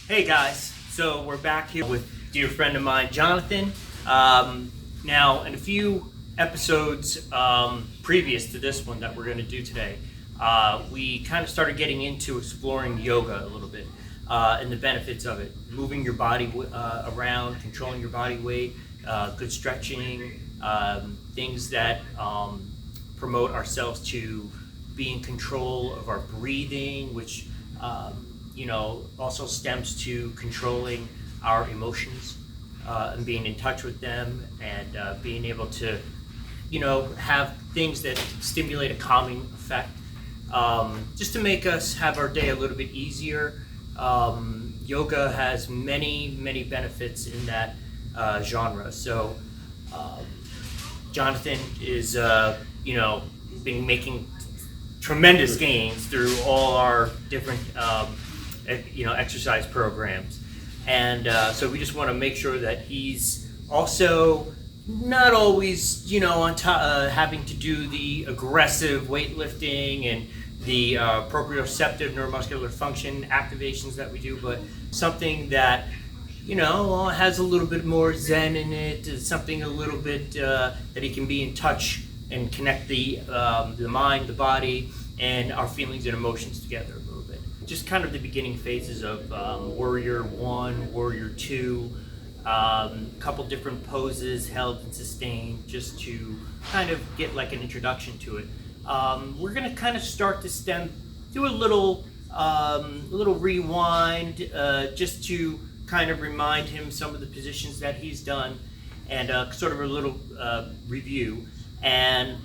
Hey guys, so we're back here with a dear friend of mine, Jonathan. Now, in a few episodes previous to this one that we're going to do today, we kind of started getting into exploring yoga a little bit and the benefits of it. Moving your body around, controlling your body weight, good stretching, things that promote ourselves to be in control of our breathing, which also stems to controlling our emotions and being in touch with them and being able to, have things that stimulate a calming effect, just to make us have our day a little bit easier. Yoga has many, many benefits in that genre. So Jonathan is, been making tremendous gains through all our different exercise programs, and so we just want to make sure that he's also not always on top, having to do the aggressive weightlifting and the proprioceptive neuromuscular function activations that we do, but something that has a little bit more zen in it, something a little bit that he can be in touch and connect the mind, the body, and our feelings and emotions together a little bit. Just kind of the beginning phases of Warrior 1, Warrior 2, couple different poses held and sustained, just to kind of get like an introduction to it. We're going to kind of start to do a little rewind, just to kind of remind him some of the positions that he's done, and sort of a little review, and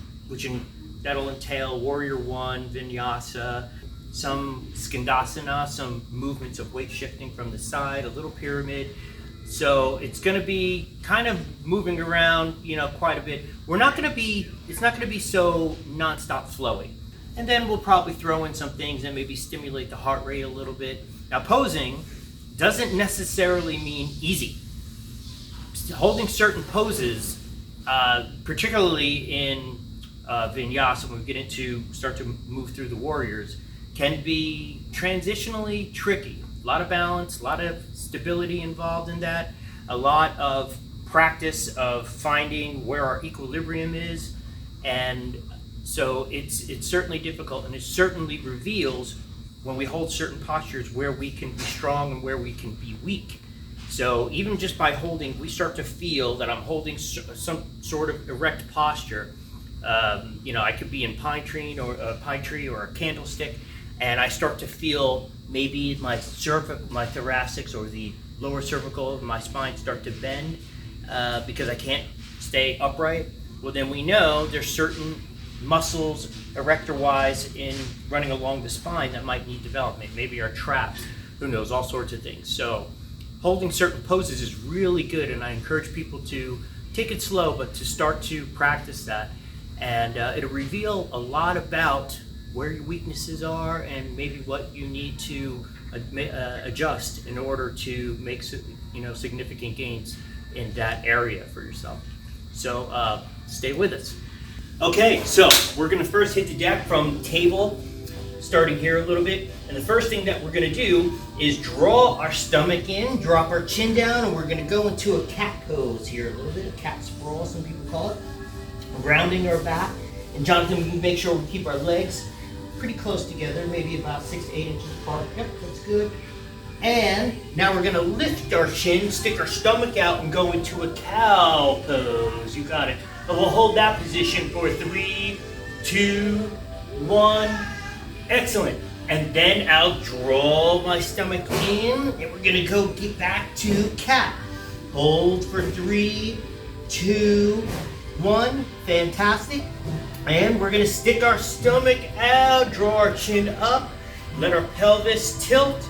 that'll entail Warrior 1, Vinyasa, some Skandasana, some movements of weight shifting from the side, a little pyramid. So it's going to be kind of moving around, quite a bit. It's not going to be so nonstop flowing. And then we'll probably throw in some things that maybe stimulate the heart rate a little bit. Now, posing doesn't necessarily mean easy. Holding certain poses, particularly in Vinyasa, when we start to move through the warriors, can be transitionally tricky. A lot of balance, a lot of stability involved in that, a lot of practice of finding where our equilibrium is, and so it's certainly difficult, and it certainly reveals when we hold certain postures where we can be strong and where we can be weak. So even just by holding, we start to feel that I'm holding some sort of erect posture. I could be in pine tree or a candlestick, and I start to feel maybe my thoracics or the lower cervical of my spine start to bend because I can't stay upright. Well, then we know there's certain muscles, erector-wise, in running along the spine that might need development. Maybe are trapped. Who knows? All sorts of things. So holding certain poses is really good, and I encourage people to take it slow, but to start to practice that. And it'll reveal a lot about where your weaknesses are and maybe what you need to adjust in order to make significant gains in that area for yourself. So stay with us. Okay, so we're going to first hit the deck from table, starting here a little bit. And the first thing that we're going to do is draw our stomach in, drop our chin down, and we're going to go into a cat pose here, a little bit, a cat sprawl, some people call it. Rounding our back. And Jonathan, we can make sure we keep our legs pretty close together, maybe about 6 to 8 inches apart. Yep, that's good. And now we're going to lift our chin, stick our stomach out, and go into a cow pose. You got it. And we'll hold that position for 3, 2, 1. Excellent. And then I'll draw my stomach in, and we're going to go get back to cat. Hold for 3, 2, 1. Fantastic. And we're going to stick our stomach out, draw our chin up, let our pelvis tilt,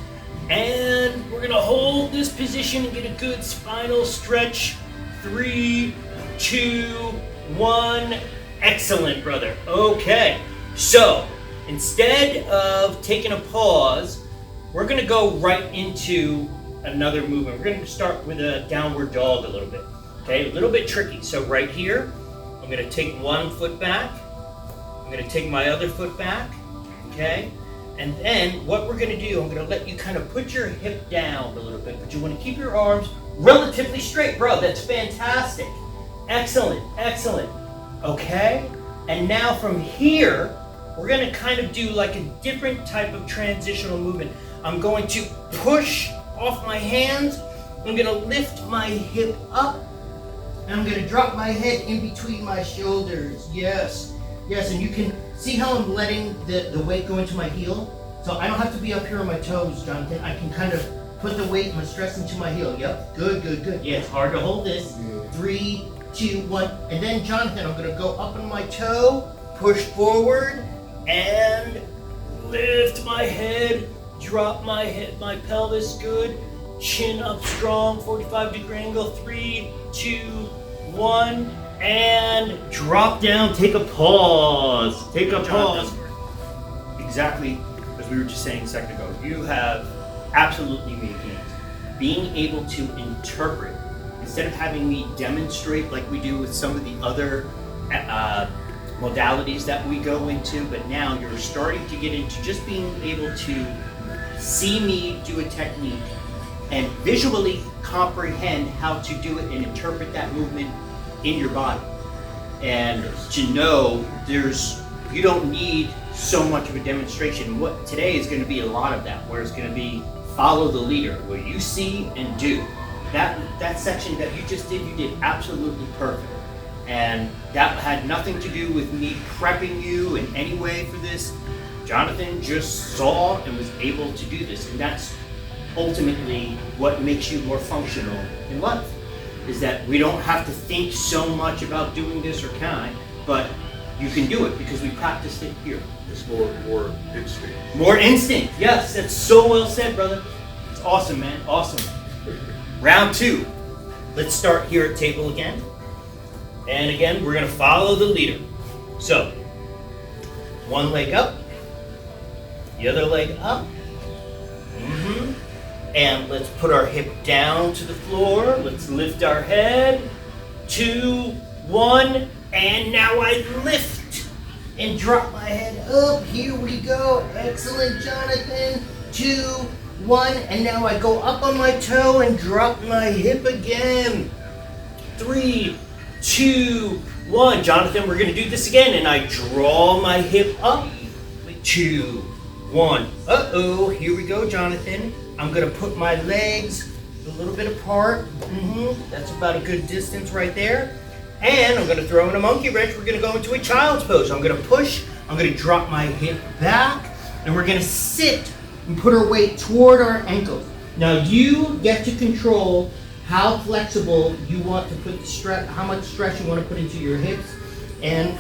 and we're going to hold this position and get a good spinal stretch. 3, 2, 1. Excellent, brother. Okay, so instead of taking a pause, we're going to go right into another movement. We're going to start with a downward dog a little bit. Okay, a little bit tricky. So right here, I'm going to take one foot back. I'm going to take my other foot back. Okay, And then what we're gonna do, I'm gonna let you kind of put your hip down a little bit, but you wanna keep your arms relatively straight. Bro, that's fantastic. Excellent, excellent. Okay? And now from here, we're gonna kind of do like a different type of transitional movement. I'm going to push off my hands. I'm gonna lift my hip up. And I'm gonna drop my head in between my shoulders. Yes, yes, and you can see how I'm letting the weight go into my heel? So I don't have to be up here on my toes, Jonathan. I can kind of put the weight, my stress into my heel. Yep, good, good, good. Yeah, it's hard to hold this. 3, 2, 1. And then, Jonathan, I'm gonna go up on my toe, push forward, and lift my head, drop my head, my pelvis, good. Chin up strong, 45-degree angle, 3, 2, 1, and drop down, take a pause. Take a pause. Exactly as we were just saying a second ago, you have absolutely made gains. Being able to interpret, instead of having me demonstrate like we do with some of the other modalities that we go into, but now you're starting to get into just being able to see me do a technique and visually comprehend how to do it and interpret that movement in your body. And to know you don't need so much of a demonstration. What today is going to be a lot of that, where it's going to be follow the leader, where you see and do. That section that you just did, you did absolutely perfect. And that had nothing to do with me prepping you in any way for this. Jonathan just saw and was able to do this, and that's ultimately what makes you more functional in life, is that we don't have to think so much about doing this or can I, but you can do it because we practiced it here. It's more instinct. More instinct, yes, that's so well said, brother. It's awesome, man, awesome. Round 2. Let's start here at table again. And again, we're gonna follow the leader. So, one leg up, the other leg up. And let's put our hip down to the floor. Let's lift our head. 2, 1, and now I lift and drop my head up. Here we go. Excellent, Jonathan. 2, 1, and now I go up on my toe and drop my hip again. 3, 2, 1. Jonathan, we're gonna do this again, and I draw my hip up. 2, 1. Uh-oh, here we go, Jonathan. I'm gonna put my legs a little bit apart. That's about a good distance right there. And I'm gonna throw in a monkey wrench. We're gonna go into a child's pose. I'm gonna push, I'm gonna drop my hip back, and we're gonna sit and put our weight toward our ankles. Now you get to control how flexible you want to put the stress, how much stress you want to put into your hips and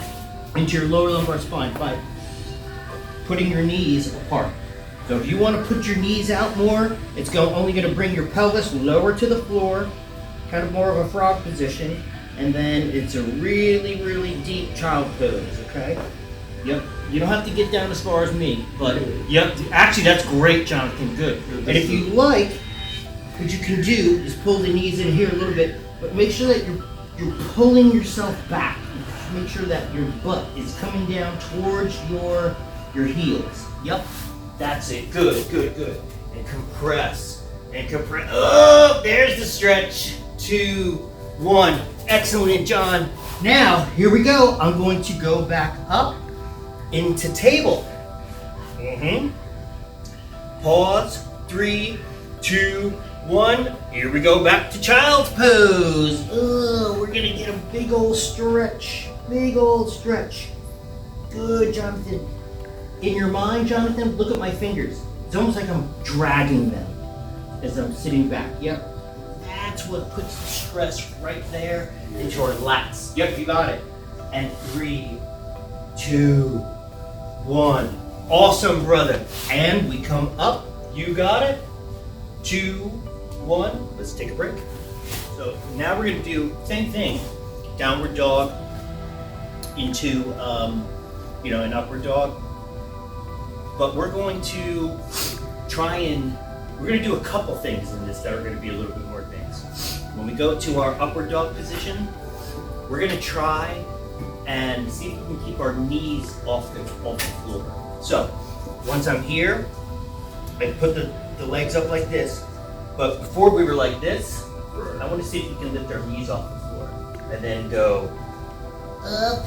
into your lower lumbar spine by putting your knees apart. So if you want to put your knees out more, it's only going to bring your pelvis lower to the floor, kind of more of a frog position, and then it's a really, really deep child pose, okay? Yep, you don't have to get down as far as me, but yep, actually that's great, Jonathan, good. And if you like, what you can do is pull the knees in here a little bit, but make sure that you're pulling yourself back. Make sure that your butt is coming down towards your heels. Yep. That's it. Good, good, good. And compress. And compress. Oh, there's the stretch. 2, 1. Excellent, John. Now, here we go. I'm going to go back up into table. Pause. 3, 2, 1. Here we go back to child's pose. Oh, we're going to get a big old stretch. Big old stretch. Good, Jonathan. In your mind, Jonathan, look at my fingers. It's almost like I'm dragging them as I'm sitting back. Yep. That's what puts the stress right there into our lats. Yep, you got it. And 3, 2, 1. Awesome, brother. And we come up. You got it. 2, 1. Let's take a break. So now we're going to do same thing. Downward dog into an upward dog. But we're going to we're going to do a couple things in this that are going to be a little bit more advanced. When we go to our upward dog position, we're going to try and see if we can keep our knees off the floor. So Once I'm here, I put the legs up like this. But before we were like this, I want to see if we can lift our knees off the floor. And then go up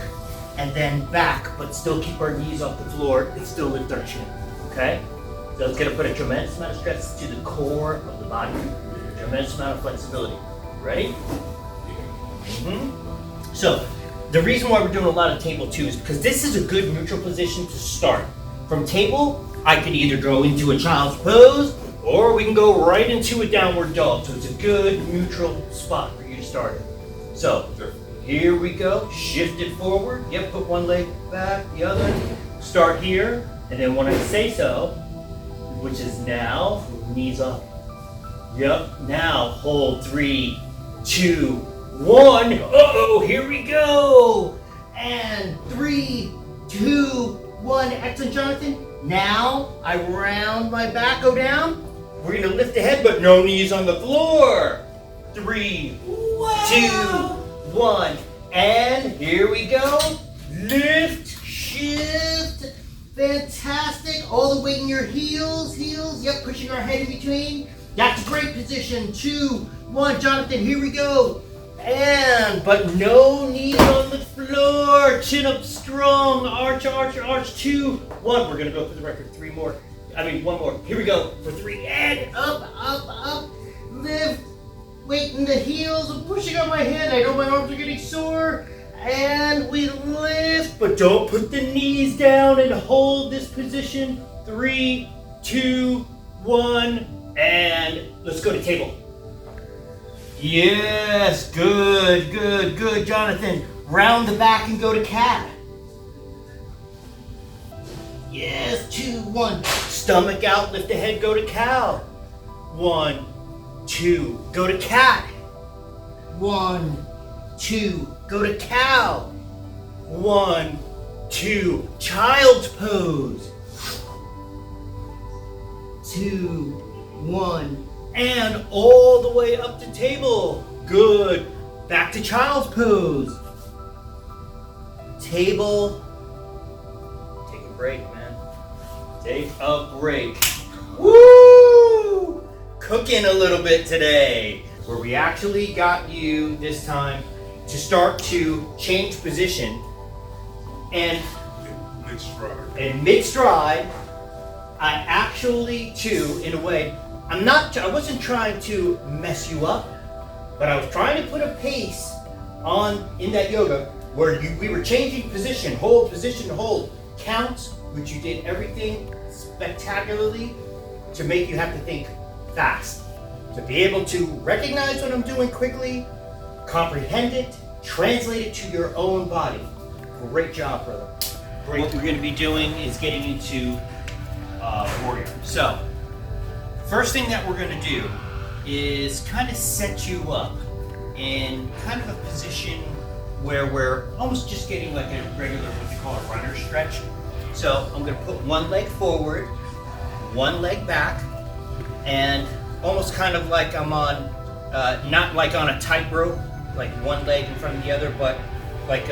and then back, but still keep our knees off the floor and still lift our chin. Okay? So it's going to put a tremendous amount of stress to the core of the body, a tremendous amount of flexibility. Ready? So the reason why we're doing a lot of table 2 is because this is a good neutral position to start. From table, I could either go into a child's pose or we can go right into a downward dog. So it's a good neutral spot for you to start it. So here we go. Shift it forward. Yep, put one leg back, the other. Start here. And then when I say so, which is now, knees up. Yep, now hold 3, 2, 1. Uh-oh, here we go. And 3, 2, 1. Excellent, Jonathan. Now I round my back, go down. We're gonna lift the head, but no knees on the floor. 3, 2, 1. And here we go. Lift, shift. Fantastic. All the weight in your heels. Yep, pushing our head in between. That's a great position. 2, 1. Jonathan, here we go. And, but no knees on the floor. Chin up strong. Arch, arch, arch. 2, 1. We're going to go for the record. 1 more. Here we go. For 3. And up, up, up. Lift. Weight in the heels. I'm pushing on my head. I know my arms are getting sore. And we lift, but don't put the knees down and hold this position. 3, 2, 1, and let's go to table. Yes, good, Jonathan. Round the back and go to cat. Yes, 2, 1. Stomach out, lift the head, go to cow. 1, 2, go to cat. 1, 2, go to cow. 1, 2, child's pose. 2, 1, and all the way up to table. Good. Back to child's pose. Table. Take a break, man. Take a break. Woo! Cooking a little bit today. Where we actually got you this time to start to change position and mid-stride, I actually too, in a way, I wasn't trying to mess you up, but I was trying to put a pace in that yoga where we were changing position, hold, counts, which you did everything spectacularly to make you have to think fast. To be able to recognize what I'm doing quickly, comprehend it, translate it to your own body. Great job, brother. Great. What we're going to be doing is getting into warrior. So, first thing that we're going to do is kind of set you up in kind of a position where we're almost just getting like a regular, what you call a runner stretch. So, I'm going to put one leg forward, one leg back, and almost kind of like I'm on, not like on a tightrope, like one leg in front of the other, but like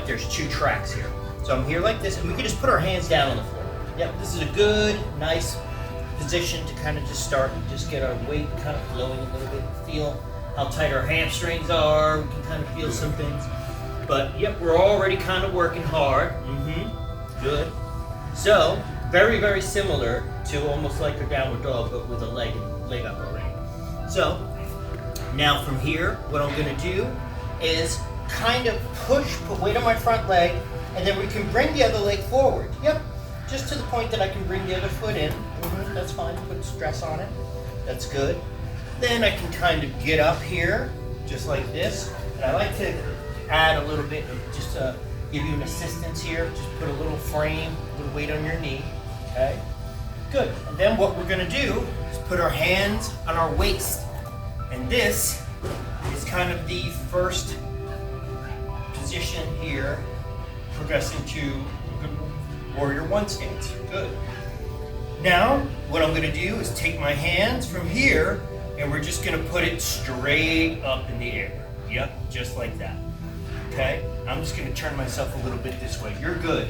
there's 2 tracks here. So I'm here like this, and we can just put our hands down on the floor. Yep, this is a good, nice position to kind of just start and just get our weight kind of flowing a little bit. Feel how tight our hamstrings are. We can kind of feel some things. But yep, we're already kind of working hard. Good. So very, very similar to almost like a downward dog, but with a leg up already. So now from here, what I'm going to do is kind of put weight on my front leg, and then we can bring the other leg forward. Yep, just to the point that I can bring the other foot in. That's fine, put stress on it. That's good. Then I can kind of get up here, just like this. And I like to add a little bit of just give you an assistance here. Just put a little frame, a little weight on your knee. Okay, good. And then what we're going to do is put our hands on our waist. And this is kind of the first position here, progressing to warrior 1 stance. Good. Now, what I'm going to do is take my hands from here, and we're just going to put it straight up in the air. Yep, just like that. Okay? I'm just going to turn myself a little bit this way. You're good.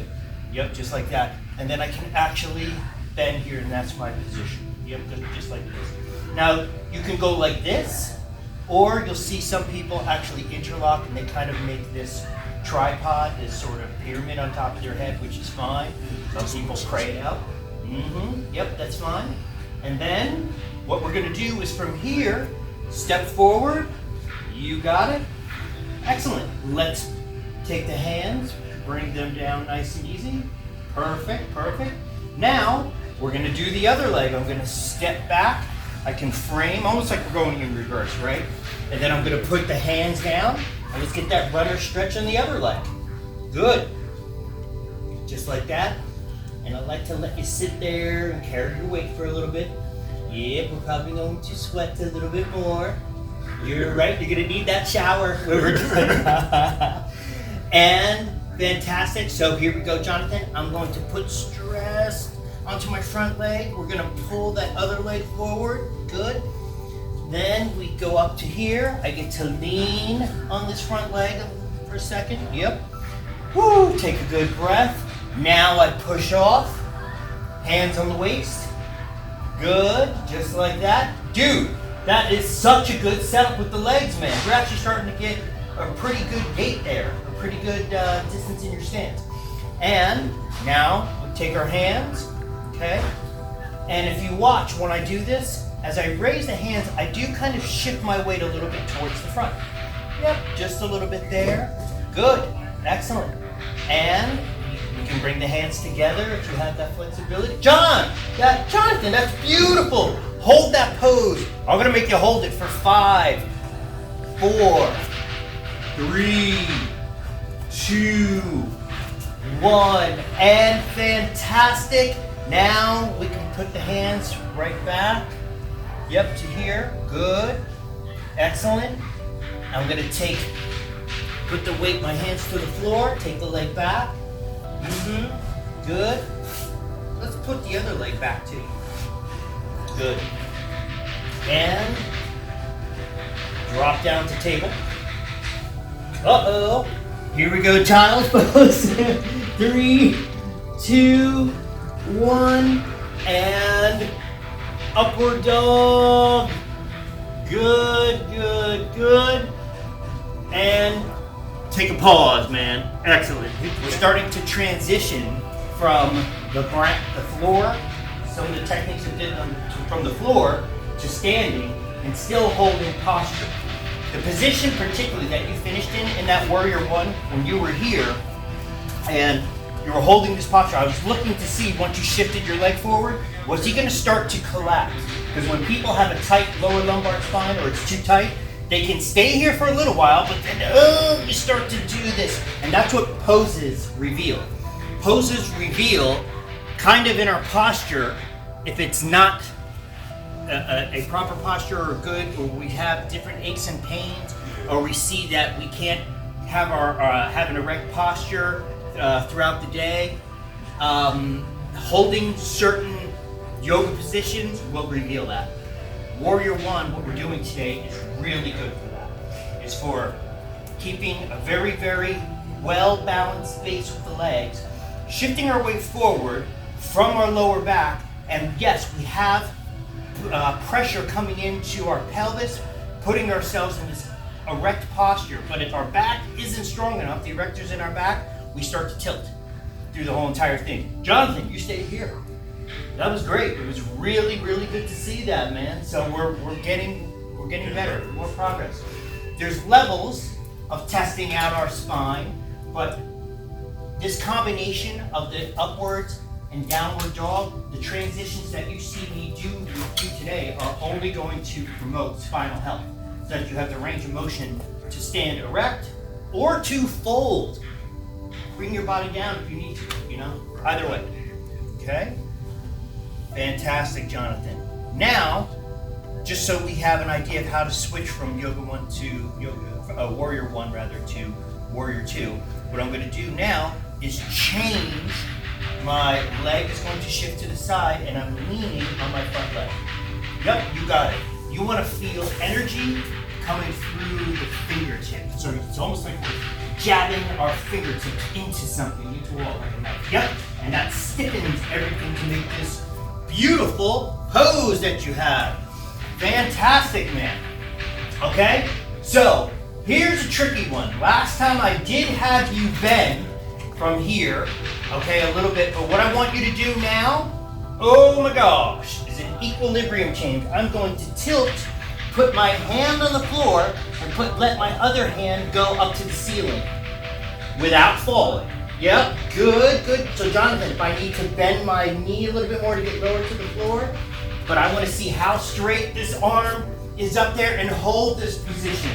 Yep, just like that. And then I can actually bend here, and that's my position. Yep, just like this. Now, you can go like this, or you'll see some people actually interlock, and they kind of make this tripod, this sort of pyramid on top of their head, which is fine. Some people pray it out. Yep, that's fine. And then, what we're gonna do is from here, step forward. You got it. Excellent. Let's take the hands, bring them down nice and easy. Perfect, perfect. Now, we're gonna do the other leg. I'm gonna step back. I can frame, almost like we're going in reverse, right? And then I'm gonna put the hands down, and let's get that rudder stretch on the other leg. Good. Just like that. And I'd like to let you sit there and carry your weight for a little bit. Yep, we're probably going to sweat a little bit more. You're right, you're gonna need that shower when we're done. And fantastic, so here we go, Jonathan. I'm going to put stress onto my front leg. We're gonna pull that other leg forward, good. Then we go up to here. I get to lean on this front leg for a second, yep. Woo, take a good breath. Now I push off, hands on the waist. Good, just like that. Dude, that is such a good setup with the legs, man. You're actually starting to get a pretty good gait there, a pretty good distance in your stance. And now we take our hands, okay? And if you watch when I do this, as I raise the hands, I do kind of shift my weight a little bit towards the front. Yep, just a little bit there. Good, excellent. And you can bring the hands together if you have that flexibility. Jonathan, that's beautiful. Hold that pose. I'm gonna make you hold it for 5, 4, 3, 2, 1, and fantastic. Now we can put the hands right back. Yep, to here. Good. Excellent. I'm gonna put the weight, my hands to the floor, take the leg back. Good. Let's put the other leg back too. Good. And drop down to table. Uh-oh. Here we go, child's pose. 3, 2, 1, and upward dog. Good, good, good. And take a pause, man. Excellent. We're starting to transition from the floor, some of the techniques we did from the floor to standing and still holding posture. The position particularly that you finished in that Warrior One, when you were here and you were holding this posture, I was looking to see once you shifted your leg forward, was he gonna start to collapse? Because when people have a tight lower lumbar spine or it's too tight, they can stay here for a little while, but then you start to do this. And that's what poses reveal. Poses reveal kind of in our posture, if it's not a proper posture or good, or we have different aches and pains, or we see that we can't have have an erect posture throughout the day, holding certain yoga positions will reveal that. Warrior One, what we're doing today, is really good for that. It's for keeping a very, very well-balanced space with the legs, shifting our weight forward from our lower back, and yes, we have pressure coming into our pelvis, putting ourselves in this erect posture. But if our back isn't strong enough, the erectors in our back, we start to tilt through the whole entire thing. Jonathan, you stayed here. That was great. It was really, really good to see that, man. So we're getting better, more progress. There's levels of testing out our spine, but this combination of the upwards and downward dog, the transitions that you see me do today are only going to promote spinal health, so that you have the range of motion to stand erect or to fold. Bring your body down if you need to, either way. Okay? Fantastic, Jonathan. Now, just so we have an idea of how to switch from Warrior One to Warrior Two, what I'm going to do now is change. My leg is going to shift to the side, and I'm leaning on my front leg. Yep, you got it. You want to feel energy coming through the fingertips. So it's almost like jabbing our fingertips into something, into a wall like a knife. Yep, and that stiffens everything to make this beautiful pose that you have. Fantastic, man. Okay, so here's a tricky one. Last time I did have you bend from here, okay, a little bit, but what I want you to do now, oh my gosh, is an equilibrium change. I'm going to tilt, put my hand on the floor, and let my other hand go up to the ceiling without falling. Yep, good, good. So Jonathan, if I need to bend my knee a little bit more to get lower to the floor, but I want to see how straight this arm is up there, and hold this position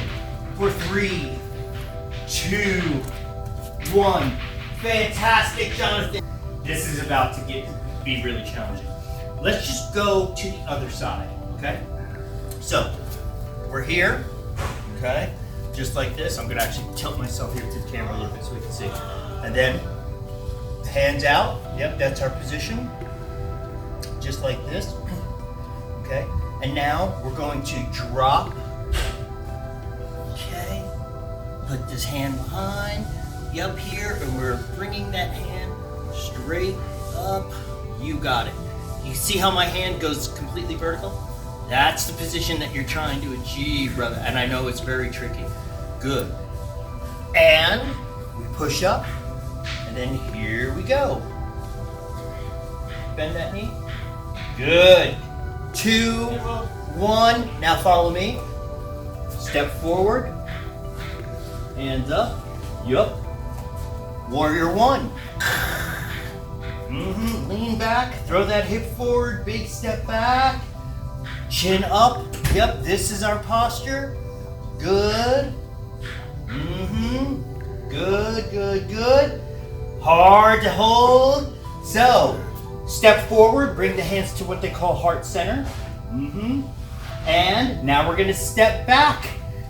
for 3, 2, 1. Fantastic, Jonathan. This is about to be really challenging. Let's just go to the other side, okay? So, we're here, okay? Just like this. I'm gonna actually tilt myself here to the camera a little bit so we can see. And then, hands out. Yep, that's our position. Just like this, okay? And now, we're going to drop, okay? Put this hand behind, up here, and we're bringing that hand straight up. You got it. You see how my hand goes completely vertical? That's the position that you're trying to achieve, brother. And I know it's very tricky. Good. And we push up, and then here we go. Bend that knee. Good. 2, 1. Now follow me. Step forward. Hands up. Yup. Warrior 1. Lean back. Throw that hip forward. Big step back. Chin up. Yep, this is our posture. Good. Good, good, good. Hard to hold. So, step forward. Bring the hands to what they call heart center. And now we're going to step back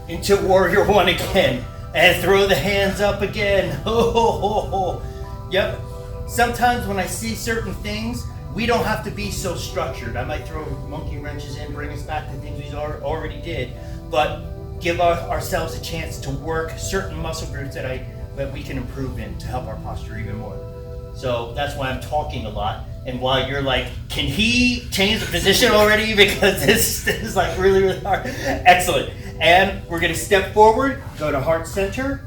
into Warrior 1 again. And throw the hands up again. Yep. Sometimes when I see certain things, we don't have to be so structured. I might throw monkey wrenches in, bring us back to things we already did, but give ourselves a chance to work certain muscle groups that we can improve in to help our posture even more. So that's why I'm talking a lot. And while you're like, can he change the position already? Because this is like really, really hard. Excellent. And we're going to step forward, go to heart center,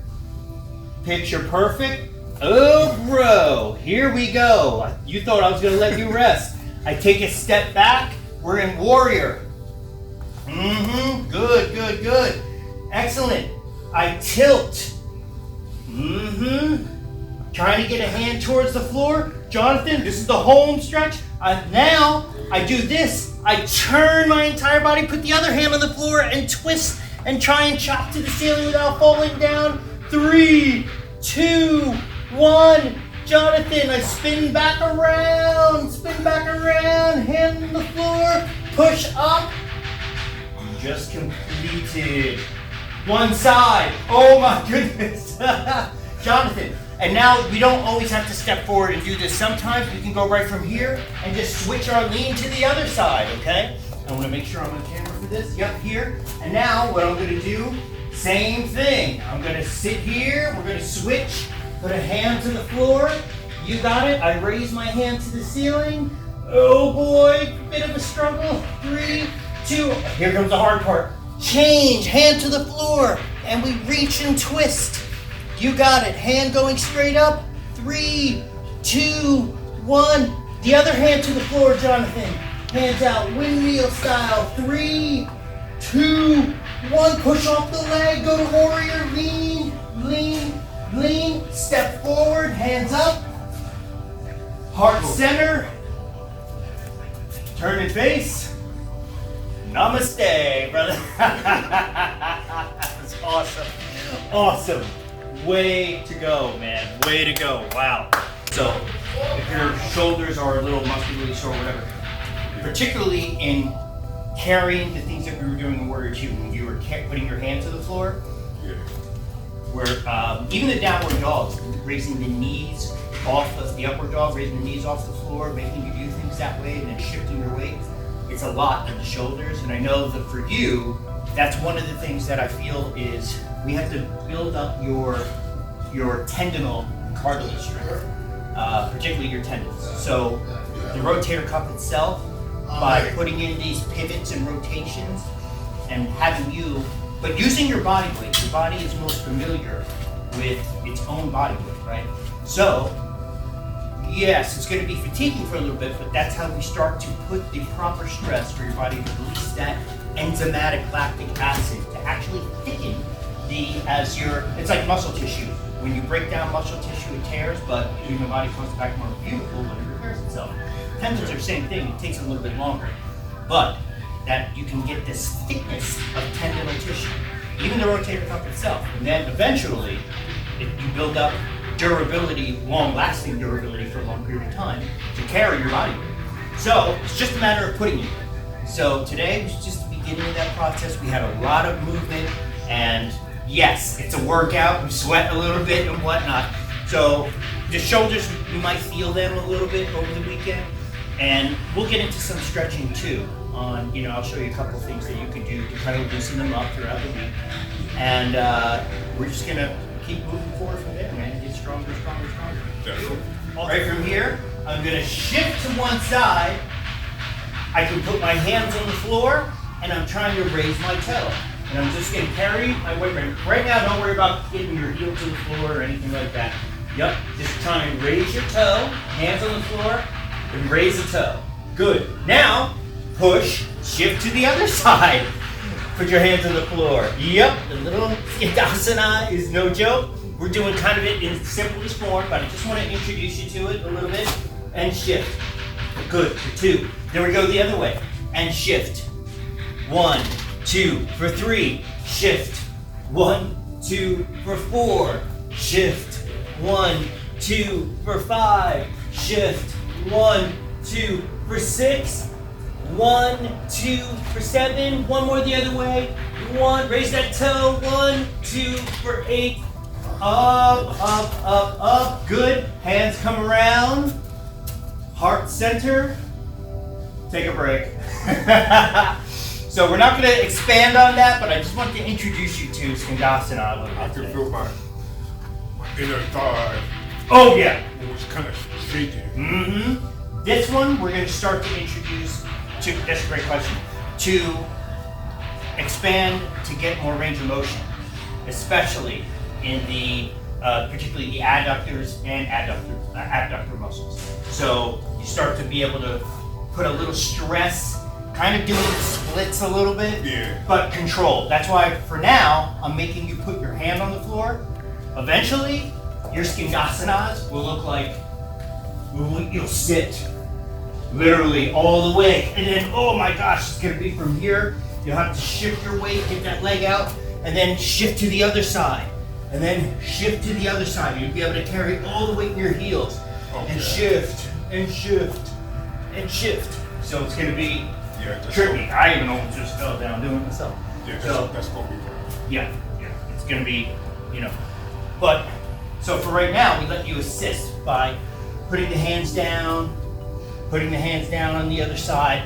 picture perfect. Oh, bro, here we go. You thought I was going to let you rest. I take a step back. We're in warrior. Good, good, good. Excellent. I tilt. Trying to get a hand towards the floor. Jonathan, this is the home stretch. Now I do this. I turn my entire body, put the other hand on the floor, and twist and try and chop to the ceiling without falling down. 3, 2, 1. Jonathan, I spin back around, hand on the floor, push up. You just completed one side. Oh my goodness. Jonathan, and now we don't always have to step forward and do this. Sometimes we can go right from here and just switch our lean to the other side, okay? I want to make sure I'm on camera for this. Yep, here. And now what I'm going to do, same thing. I'm going to sit here. We're going to switch. Put a hand to the floor. You got it. I raise my hand to the ceiling. Oh boy, bit of a struggle. 3, 2. Here comes the hard part. Change, hand to the floor. And we reach and twist. You got it. Hand going straight up. 3, 2, 1. The other hand to the floor, Jonathan. Hands out, windmill style. 3, 2, 1. Push off the leg. Go to warrior. Lean, lean, lean. Step forward. Hands up. Heart center. Turn and face. Namaste, brother. That's awesome. Awesome. Way to go, man. Way to go. Wow. So, if your shoulders are a little muscularly sore or whatever, particularly in carrying the things that we were doing in Warrior 2, when you were putting your hand to the floor, where even the downward dogs, raising the knees off of the upward dog, raising the knees off the floor, making you do things that way, and then shifting your weight, it's a lot in the shoulders. And I know that for you, that's one of the things that I feel is we have to build up your your tendinal cartilage strength, particularly your tendons. So the rotator cuff itself, by putting in these pivots and rotations and having you, but using your body weight, your body is most familiar with its own body weight, right? So, yes, it's going to be fatiguing for a little bit, but that's how we start to put the proper stress for your body to release that enzymatic lactic acid to actually thicken it's like muscle tissue. When you break down muscle tissue, it tears, but the human body comes back more beautiful when it repairs itself. Tendons are the same thing, it takes a little bit longer. But that you can get this thickness of tendinal tissue, even the rotator cuff itself. And then eventually, you build up durability, long-lasting durability for a long period of time to carry your body weight. So it's just a matter of putting it. So today was just the beginning of that process. We had a lot of movement, and yes, it's a workout. We sweat a little bit and whatnot. So the shoulders, you might feel them a little bit over the weekend. And we'll get into some stretching too. I'll show you a couple of things that you can do to kind of loosen them up throughout the week. And we're just gonna keep moving forward from there, man. Get stronger, stronger, stronger. All right, from here, I'm gonna shift to one side. I can put my hands on the floor, and I'm trying to raise my toe. And I'm just gonna carry my weight right now. Don't worry about getting your heel to the floor or anything like that. Yep, just try and raise your toe, hands on the floor, and raise the toe. Good. Now, push, shift to the other side. Put your hands on the floor. Yep, the little Skandasana is no joke. We're doing kind of it in its simplest form, but I just want to introduce you to it a little bit. And shift. Good, for 2. Then we go the other way. And shift. 1, 2, for 3. Shift. 1, 2, for 4. Shift. 1, 2, for 5. Shift. 1, 2, for 6. 1, 2, for 7. One more the other way. 1, raise that toe. 1, 2, for 8. Up, up, up, up. Good. Hands come around. Heart center. Take a break. So we're not going to expand on that, but I just want to introduce you to Skandasana a little bit. I can feel my inner thigh. Oh yeah. It was kind of shaking. Mm-hmm. This one we're going to start to introduce to, that's a great question, to expand to get more range of motion, especially in the, particularly the adductors and abductor muscles. So you start to be able to put a little stress, kind of doing splits a little bit, yeah, but controlled. That's why for now, I'm making you put your hand on the floor. Eventually, your Skandasanas will look like, you'll sit literally all the way. And then, oh my gosh, it's gonna be from here. You'll have to shift your weight, get that leg out, and then shift to the other side. And then shift to the other side. You'll be able to carry all the weight in your heels. Okay. And shift, and shift, and shift. So it's gonna be tricky. I even almost just fell down doing it myself. Yeah, so, that's gonna be fun. Yeah, it's gonna be, But, so for right now, we let you assist by putting the hands down on the other side,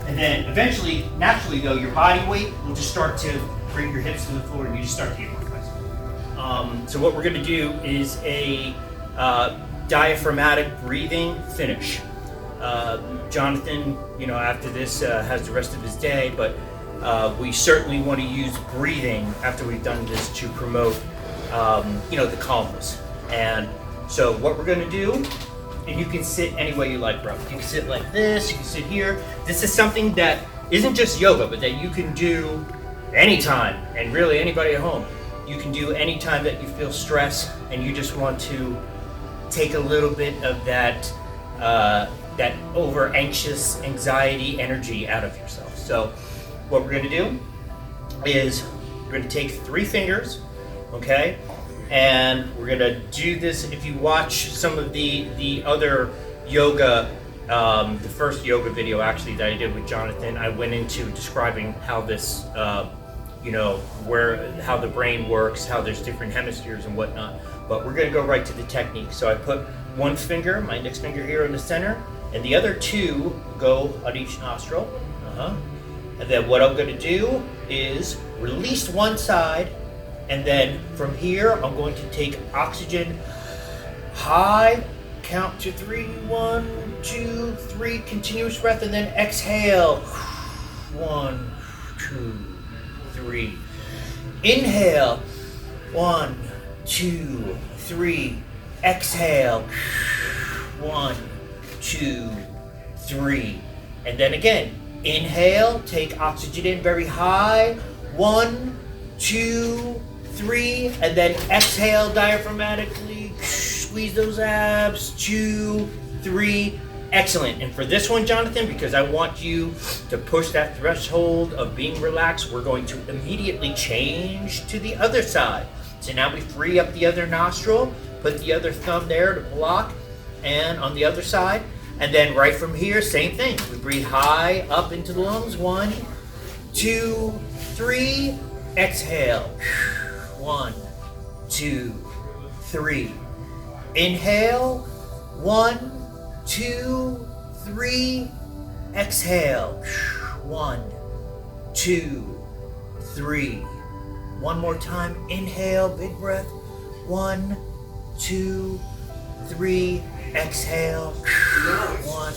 and then eventually, naturally though, your body weight will just start to bring your hips to the floor and you just start to get more flexible. So what we're gonna do is a diaphragmatic breathing finish. Jonathan, after this has the rest of his day, but we certainly want to use breathing after we've done this to promote, the calmness. And so what we're going to do, and you can sit any way you like, bro. You can sit like this, you can sit here. This is something that isn't just yoga, but that you can do anytime, and really anybody at home. You can do anytime that you feel stress and you just want to take a little bit of that over anxious anxiety energy out of yourself. So what we're going to do is we're going to take 3 fingers, okay, and we're going to do this. If you watch some of the other yoga, the first yoga video actually that I did with Jonathan, I went into describing how this how the brain works, how there's different hemispheres and whatnot. But we're going to go right to the technique. So I put 1 finger, my index finger here in the center, and the other 2 go on each nostril. And then what I'm going to do is release one side And then from here, I'm going to take oxygen high, count to 3, 1, 2, 3, continuous breath, and then exhale. 1, 2, 3. Inhale. 1, 2, 3. Exhale. 1, 2, 3. And then again, inhale, take oxygen in very high. 1, 2, 3. And then exhale diaphragmatically. Squeeze those abs. 2, 3. Excellent. And for this one, Jonathan, because I want you to push that threshold of being relaxed, we're going to immediately change to the other side. So now we free up the other nostril, put the other thumb there to block, and on the other side. And then right from here, same thing. We breathe high up into the lungs. 1, 2, 3. Exhale. 1, 2, 3. Inhale. 1, 2, 3. Exhale. 1, 2, 3. One more time. Inhale, big breath. 1, 2, 3. Exhale. 1,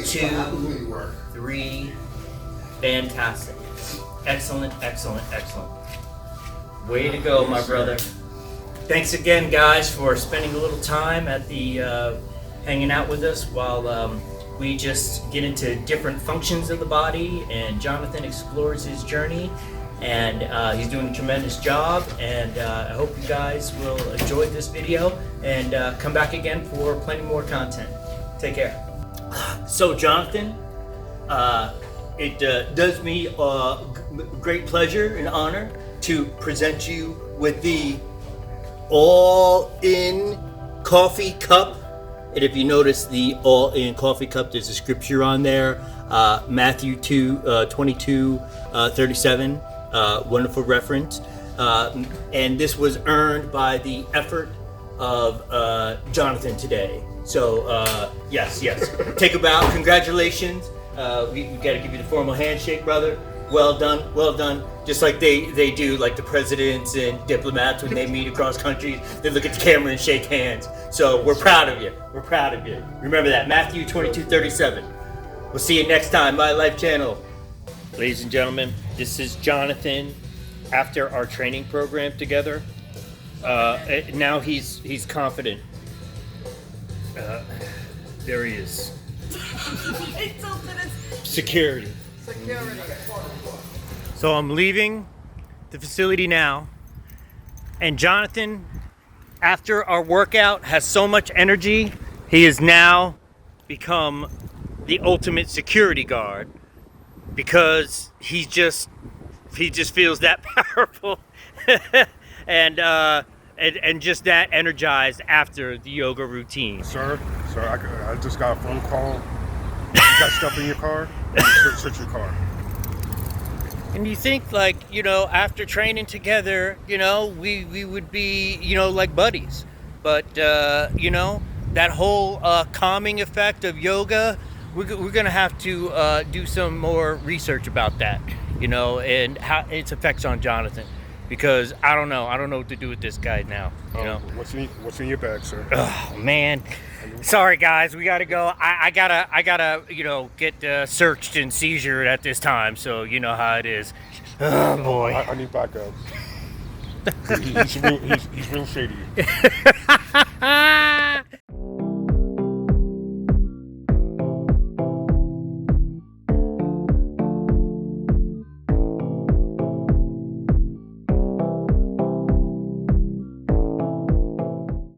2, 3. Fantastic. Excellent, excellent, excellent. Way to go, my brother. Thanks again, guys, for spending a little time at the hanging out with us while we just get into different functions of the body, and Jonathan explores his journey, and he's doing a tremendous job, and I hope you guys will enjoy this video and come back again for plenty more content. Take care. So, Jonathan, it does me great pleasure and honor to present you with the All-In Coffee Cup. And if you notice the All-In Coffee Cup, there's a scripture on there, Matthew 22, 37, wonderful reference. And this was earned by the effort of Jonathan today. So, yes, take a bow. Congratulations. We got to give you the formal handshake, brother. Well done, well done. Just like they do, like the presidents and diplomats when they meet across countries, they look at the camera and shake hands. So we're proud of you. We're proud of you. Remember that, Matthew 22:37. We'll see you next time, MYl.i.f.e channel. Ladies and gentlemen, this is Jonathan after our training program together. Now he's confident. There he is. Security. So I'm leaving the facility now, and Jonathan, after our workout, has so much energy, he has now become the ultimate security guard because he just feels that powerful and just that energized after the yoga routine. Sir, I just got a phone call. You got stuff in your car? Search your car. And you think, like, you know, after training together, you know, we would be, you know, like buddies. But, you know, that whole calming effect of yoga, we're going to have to do some more research about that, you know, and how its effects on Jonathan. Because I don't know what to do with this guy now, you know. What's in your bag, sir? Oh, man. Sorry, guys, we gotta go. I gotta, you know, get searched and seizure at this time, so you know how it is. Oh, boy. I need backup. he's real shady.